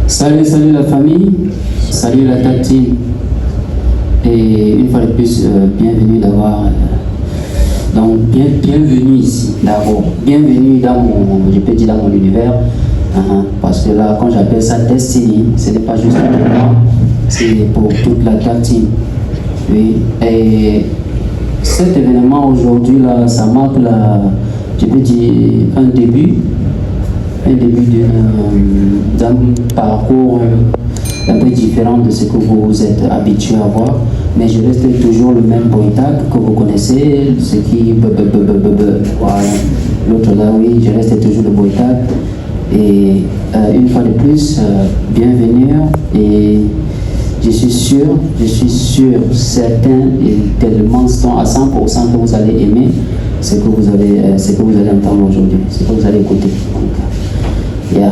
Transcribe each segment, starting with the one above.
Salut la famille, salut la tati. Et une fois de plus, bienvenue d'avoir. Donc, bienvenue ici, d'abord. Bienvenue dans mon, je peux dire dans mon univers. Parce que là, quand j'appelle ça Destiny, ce n'est pas juste pour moi, c'est pour toute la tati. Oui. Et cet événement aujourd'hui, là, ça marque je peux dire, un début d'un parcours un peu différent de ce que vous êtes habitué à voir, mais je reste toujours le même Boytag que vous connaissez, ce qui voilà. L'autre là, oui, je reste toujours le Boytag. Et une fois de plus, bienvenue, et je suis sûr, certain et tellement à 100% que vous allez aimer ce que vous allez entendre aujourd'hui, ce que vous allez écouter. Yeah.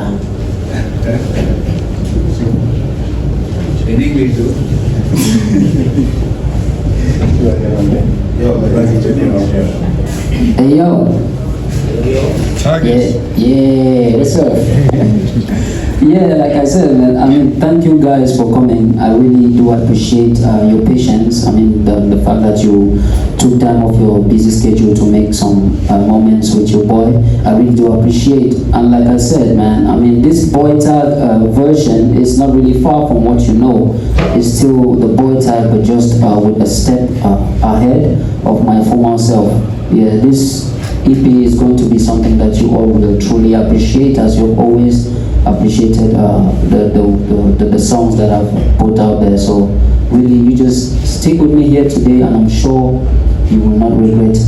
In English too. Hey yo. Yeah, what's up? Yeah, like I said, man, I mean, thank you guys for coming. I really do appreciate your patience. I mean, the fact that you took time off your busy schedule to make some moments with your boy. I really do appreciate. And like I said, man, I mean, this Boytag version is not really far from what you know. It's still the Boytag, but just with a step ahead of my former self. Yeah, this EP is going to be something that you all will truly appreciate, as you've always appreciated the songs that I've put out there. So really, you just stick with me here today, and I'm sure you will not regret.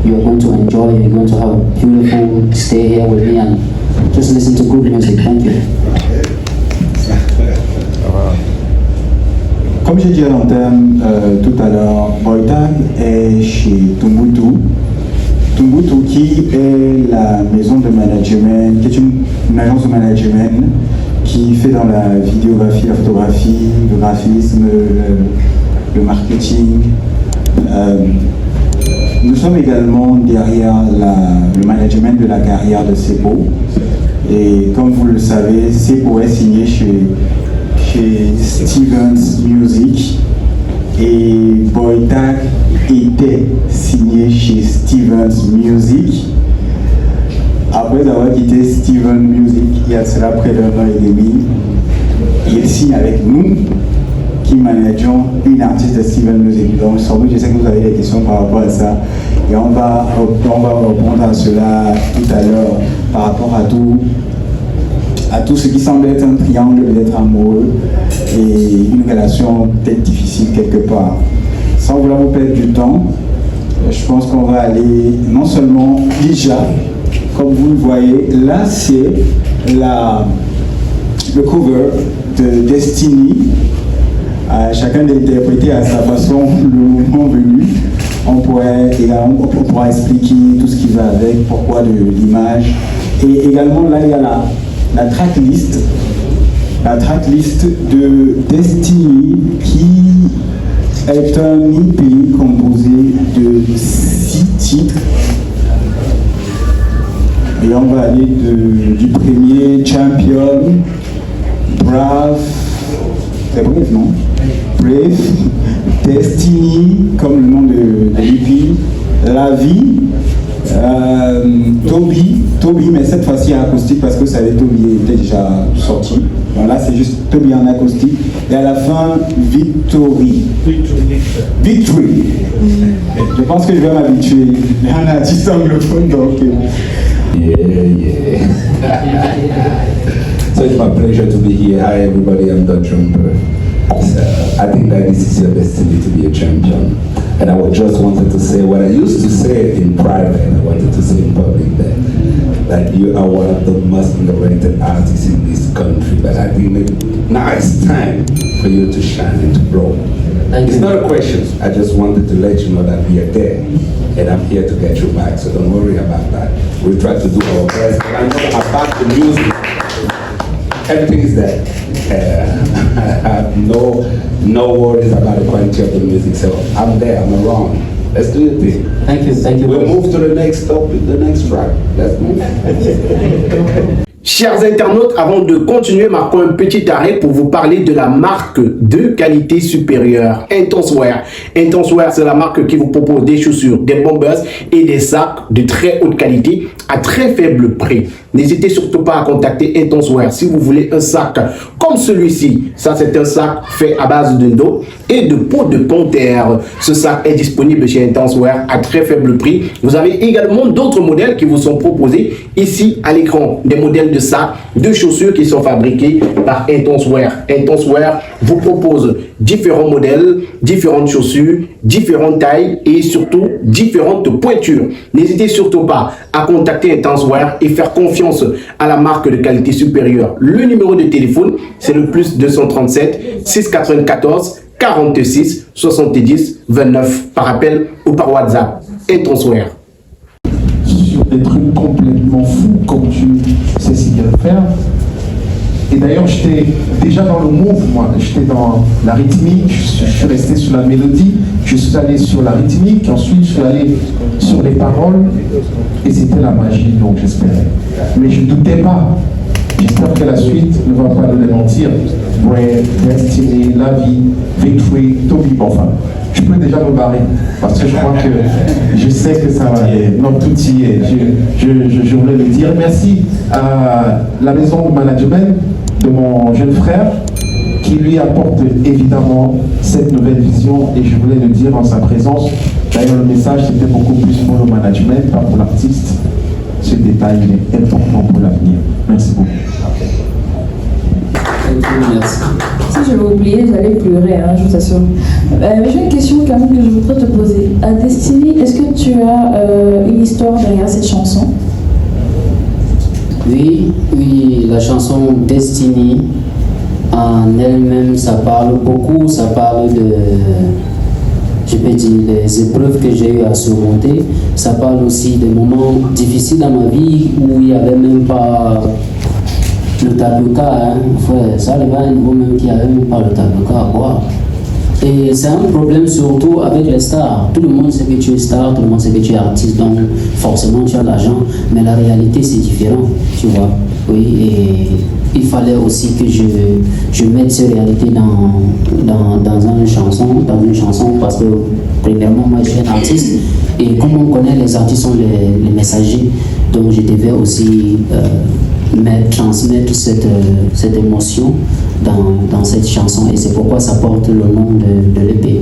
You are going to enjoy, you're going to have a beautiful stay here with me and just listen to good music. Thank you. Comme j'ai dit à l'antenne tout à l'heure, Boytag est chez Tumboutu. Tumboutu qui est la maison de management, qui est une agence de management qui fait dans la vidéographie, la photographie, le graphisme, le marketing. Nous sommes également derrière le management de la carrière de Sepo. Et comme vous le savez, Sepo est signé chez Stevens Music et Boytag était signé chez Stevens Music. Après avoir quitté Stevens Music il y a cela près d'un an et demi, il signe avec nous qui manageons une artiste de Stevens Music. Donc sans doute je sais que vous avez des questions par rapport à ça et on va répondre à cela tout à l'heure par rapport à tout ce qui semble être un triangle peut-être amoureux et une relation peut-être difficile quelque part. Sans vouloir vous perdre du temps, je pense qu'on va aller non seulement déjà, comme vous le voyez, là c'est le cover de Destiny. Chacun d'interpréter à sa façon le moment venu. On pourra expliquer tout ce qui va avec, pourquoi de l'image. Et également là il y a la tracklist de Destiny qui est un EP composé de 6 titres. Et on va aller du premier, Champion, Brave, c'est Brave, non? Brave, Destiny, comme le nom de l'EP, La Vie, Toby, mais cette fois-ci en acoustique parce que ça avait Toby était déjà sorti. Donc là c'est juste Toby en acoustique. Et à la fin, Victory. Je pense que je vais m'habituer. Il y en a 10 anglophones donc. Yeah. So it's my pleasure to be here. Hi everybody, I'm Dutch Jumper. I think that this is your destiny to be a champion. And I just wanted to say what I used to say in private, and I wanted to say in public that you are one of the most underrated artists in this country. But I think now it's time for you to shine and to grow. It's not a question. I just wanted to let you know that we are there, and I'm here to get you back. So don't worry about that. We'll try to do our best. But I know about the music. Everything is there. I have no worries about the quality of the music, so I'm there, I'm around. Let's do the thing. Thank you. We'll move to the next topic, the next track. Let's move. Chers internautes, avant de continuer, marquons un petit arrêt pour vous parler de la marque de qualité supérieure, Intense Wear. Intense Wear, c'est la marque qui vous propose des chaussures, des bombers et des sacs de très haute qualité à très faible prix. N'hésitez surtout pas à contacter Intense Wear si vous voulez un sac comme celui-ci. Ça, c'est un sac fait à base de dos et de peau de panthère. Ce sac est disponible chez Intense Wear à très faible prix. Vous avez également d'autres modèles qui vous sont proposés ici à l'écran. Des modèles de sacs, de chaussures qui sont fabriqués par Intense Wear. Intense Wear vous propose différents modèles, différentes chaussures, différentes tailles et surtout différentes pointures. N'hésitez surtout pas à contacter Intense Wear et faire confiance à la marque de qualité supérieure. Le numéro de téléphone, c'est le plus 237 694 46 70 29 par appel ou par WhatsApp. Intense Wear. Sur des trucs complètement fous comme tu sais si bien le faire. Et d'ailleurs, j'étais déjà dans le move, moi. J'étais dans la rythmique, je suis resté sur la mélodie, je suis allé sur la rythmique, ensuite je suis allé sur les paroles, et c'était la magie, donc j'espérais. Mais je ne doutais pas. J'espère que la suite ne va pas le démentir. Bread, Destiny, La Vie, Victory, Toby, enfin, je peux déjà me barrer, parce que je crois que je sais que ça va. Non, tout y est. Je voulais le dire. Merci à la maison de management de mon jeune frère, qui lui apporte évidemment cette nouvelle vision, et je voulais le dire en sa présence. D'ailleurs, le message c'était beaucoup plus pour le management, pas pour l'artiste. Ce détail est important pour l'avenir. Merci beaucoup. Merci. Si je vais oublier, j'allais pleurer, hein, je vous assure. J'ai une question quand même que je voudrais te poser. À Destiny, est-ce que tu as une histoire derrière cette chanson? Oui, la chanson Destiny en elle-même, ça parle beaucoup, ça parle de, je peux dire, des épreuves que j'ai eu à surmonter. Ça parle aussi des moments difficiles dans ma vie où il n'y avait même pas le tabouka, hein. Ouais, ça arrive à un niveau même qui n'avait même pas le tabouka à boire. Et c'est un problème surtout avec les stars. Tout le monde sait que tu es star, tout le monde sait que tu es artiste, donc forcément tu as de l'argent. Mais la réalité c'est différent, tu vois. Oui, et il fallait aussi que je mette ces réalités dans une chanson, parce que premièrement moi je suis un artiste et comme on connaît, les artistes sont les messagers, donc je devais aussi transmettre cette émotion dans cette chanson, et c'est pourquoi ça porte le nom de l'EP,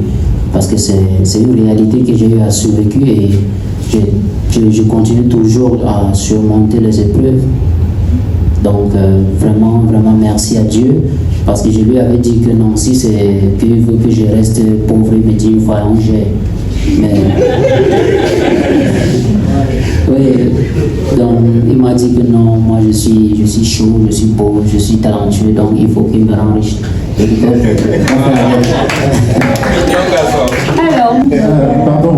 parce que c'est une réalité que j'ai eu à survécu, et je continue toujours à surmonter les épreuves. Donc vraiment merci à Dieu, parce que je lui avais dit que non, si c'est qu'il veut que je reste pauvre, il me dit une fois on gère. Mais oui, donc il m'a dit que non, moi je suis chaud, je suis pauvre, je suis talentueux, donc il faut qu'il me rende riche. Alors, Pardon.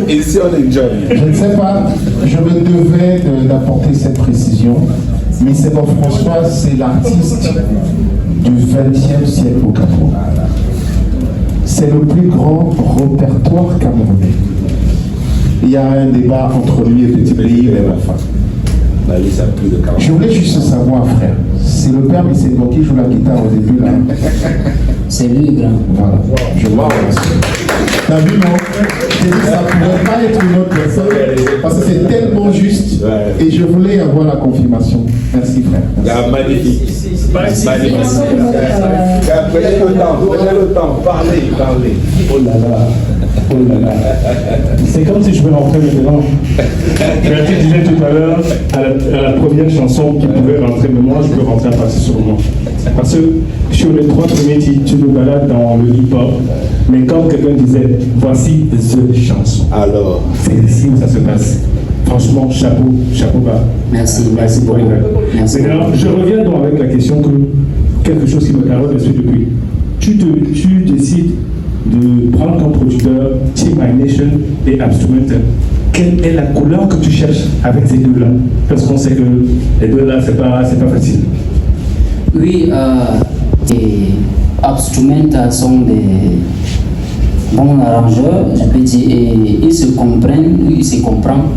Ici, on enjoy. Je ne sais pas, je me devais d'apporter cette précision, mais c'est bon, François, c'est l'artiste du XXe siècle au Cameroun. C'est le plus grand répertoire camerounais. Il y a un débat entre lui et Petit Pays, mais enfin. Je voulais juste savoir, frère, c'est le père, mais c'est moi qui joue la guitare au début là. C'est lui, grand. Voilà, je vois. T'as vu, non? J'ai dit ça pourrait pas être une autre personne, parce que c'est tellement juste, et je voulais avoir la confirmation. Merci, frère. Merci. Magnifique. Magnifique. Prenez le temps, parlez. Oh là là. C'est comme si je veux rentrer maintenant. Tu disais tout à l'heure, à la première chanson qui pouvait rentrer, mais moi je peux rentrer à partir sur moi. Parce que sur les 3 premiers titres, tu nous balades dans le hip-hop, mais comme quelqu'un disait, voici The chanson. Alors, c'est ici où ça se passe. Franchement, chapeau bas. Merci pour beaucoup. Merci. Maintenant, je reviens donc avec la question que quelque chose qui me carotte l'esprit depuis. Tu décides de prendre comme producteur Team My Nation et Abstrumental. Quelle est la couleur que tu cherches avec ces deux-là? Parce qu'on sait que les deux-là, c'est pas facile. Oui, et Abstrumental sont bon arrangeur, je peux dire, et il se comprend,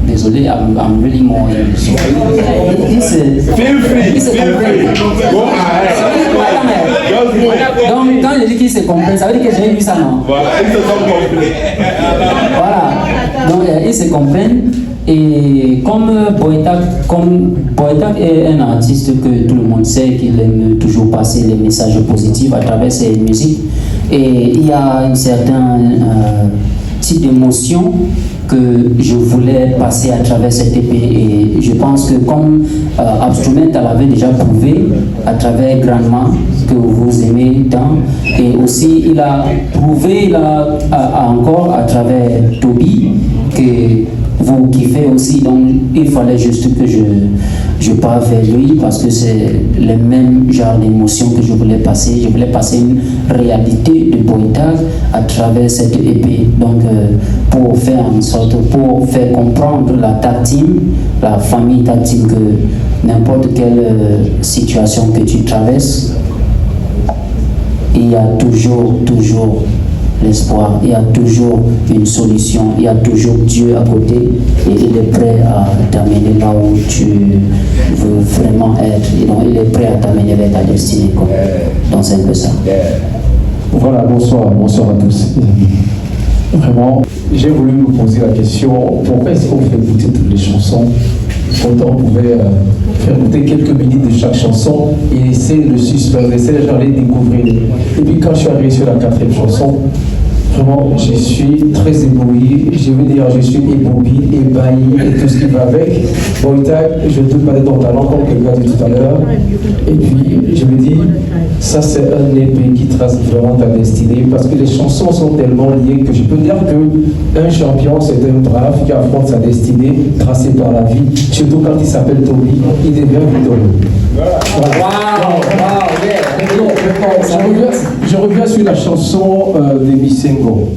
désolé, I'm really more English. Il se comprend. Donc, quand je dis qu'il se comprend, ça veut dire que j'ai vu ça, non? Voilà, donc ils se comprennent. Et comme Boytak est un artiste que tout le monde sait qu'il aime toujours passer les messages positifs à travers ses musiques, et il y a un certain type d'émotion que je voulais passer à travers cette épée, et je pense que comme Abstrumental avait déjà prouvé à travers Grandement que vous aimez tant, et aussi il a prouvé encore à travers Toby que vous kiffez aussi, donc il fallait juste que je parle vers lui parce que c'est le même genre d'émotion que je voulais passer. Je voulais passer une réalité de Boytak à travers cette épée. Donc pour faire en sorte, pour faire comprendre la tag team, la famille tag team, que n'importe quelle situation que tu traverses, il y a toujours l'espoir, il y a toujours une solution, il y a toujours Dieu à côté et il est prêt à t'amener là où tu veux vraiment être. Et donc, il est prêt à t'amener vers ta destinée. Donc c'est un peu ça. Voilà, bonsoir à tous. Vraiment, j'ai voulu me poser la question, pourquoi est-ce qu'on fait écouter toutes les chansons? Autant on pouvait faire écouter quelques minutes de chaque chanson et essayer le suspense, essayer de les découvrir. Et puis quand je suis arrivé sur la 4e chanson, vraiment je suis très ébloui, je veux dire je suis ébahi et tout ce qui va avec. Boytak, je ne doute pas de ton talent comme le gars de tout à l'heure. Et puis je me dis, ça c'est un épée qui trace vraiment ta destinée parce que les chansons sont tellement liées que je peux dire qu'un champion c'est un brave qui affronte sa destinée tracée par la vie, surtout quand il s'appelle Toby, il devient victorieux. Je reviens sur la chanson de Misengo.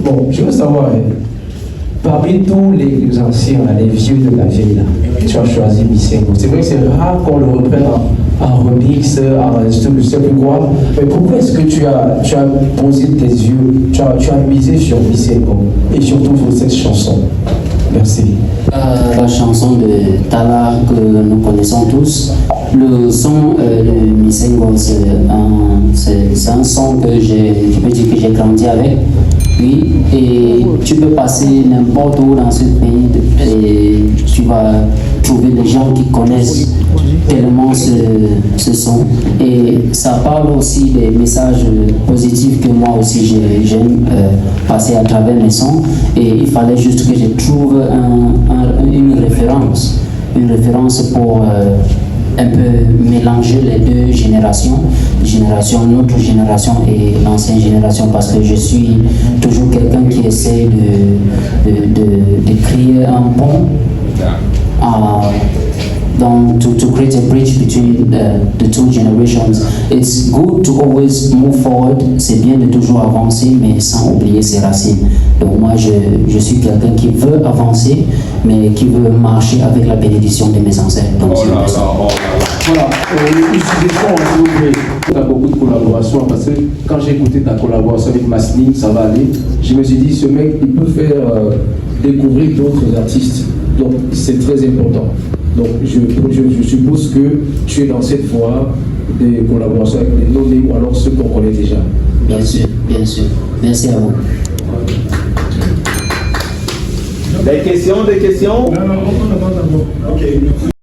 Bon, je veux savoir, parmi tous les anciens, les vieux de la vieille, là, tu as choisi Misengo. C'est vrai que c'est rare qu'on le reprenne en remix, je ne sais plus quoi. Mais pourquoi est-ce que tu as posé tes yeux, tu as misé sur Misengo et surtout sur cette chanson? Merci. La chanson de Tala que nous connaissons tous, le son de Misengo, c'est un son que je peux dire que j'ai grandi avec. Oui, et tu peux passer n'importe où dans ce pays et tu vas trouver des gens qui connaissent tellement ce son. Et ça parle aussi des messages positifs que moi aussi j'aime passer à travers mes sons. Et il fallait juste que je trouve une référence pour un peu mélanger les deux générations, notre génération et l'ancienne génération, parce que je suis toujours quelqu'un qui essaie de créer un pont to create a bridge between the two generations. It's good to always move forward, c'est bien de toujours avancer, mais sans oublier ses racines. Donc moi, je suis quelqu'un qui veut avancer, mais qui veut marcher avec la bénédiction de mes ancêtres. Donc c'est ça. Voilà, une suggestion, s'il vous plaît. Tu as beaucoup de collaborations, parce que quand j'ai écouté ta collaboration avec Masni, ça va aller. Je me suis dit, ce mec, il peut faire découvrir d'autres artistes. Donc c'est très important. Donc je suppose que tu es dans cette voie de collaboration avec les nommés ou alors ceux qu'on connaît déjà. Bien sûr, bien sûr. Merci à vous. Des questions? Non,